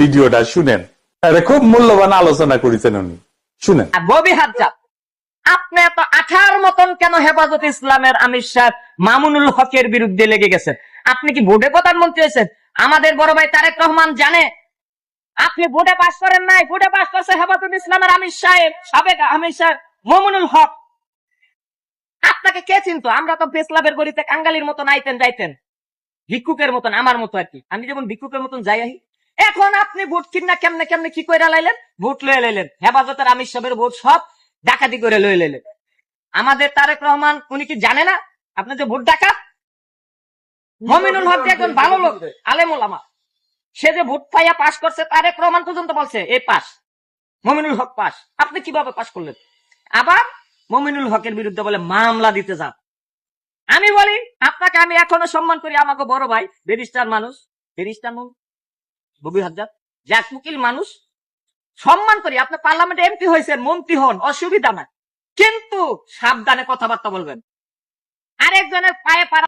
ভিডিওটা শুনেন, এটা খুব মূল্যবান আলোচনা করেছেন উনি, শুনেন। ববি হাজ্জাব, আপনি এত আঠার মতন কেন হেফাজত ইসলামের আমির সাহেব মামুনুল হকের বিরুদ্ধে লেগে গেছেন? আপনি কি ভোটে প্রধানমন্ত্রী হয়েছেন? আমাদের বড় ভাই তারেক রহমান জানে আপনি ভোটে পাশ করেন নাই। ভোটে পাশ করছে হেফাজত ইসলামের আমির সাহেব, সাবেক আমির সাহেব মামুনুল হক। আপনাকে কে চিনতো? আমরা তো প্রেস ক্লাবের গলিতে কাঙ্গালির মতন আইতেন যাইতেন, ভিক্ষুকের মতন, আমার মতো আর কি। আমি যেমন ভিক্ষুকের মতন যাই আহি। এখন আপনি ভোট কিনা কেমনে কেমনে কি করে লাইলেন? ভোট লয়ে লাইলেন, হেফাজতের আমির সাহেবের ভোট সব ডাকাতি করে লয়ে লাইলেন। আমাদের তারেক রহমান উনি কি জানে না আপনি যে ভোট ডাকাত? মমিনুল হক একজন ভালো লোক, আলেম ওলামা, সে যে ভোট পাইয়া পাশ করছে, তারেক রহমান পর্যন্ত বলছে এই পাস, মমিনুল হক পাস। আপনি কিভাবে পাশ করলেন? আবার মমিনুল হকের বিরুদ্ধে বলে মামলা দিতে যান। আমি বলি আপনাকে আমি এখনো সম্মান করি, আমাকে বড় ভাই, ব্যারিস্টার মানুষ, ব্যারিস্টার ববি হাজ্জাব জাকমুকিল মানুষ, সম্মান করি। আপনি পার্লামেন্টে এমপি হয়েছেন, মন্ত্রী হন, অসুবিধা নাই, কিন্তু সাবধানে কথাবার্তা বলবেন। আরেকজনের পায়ে পাড়া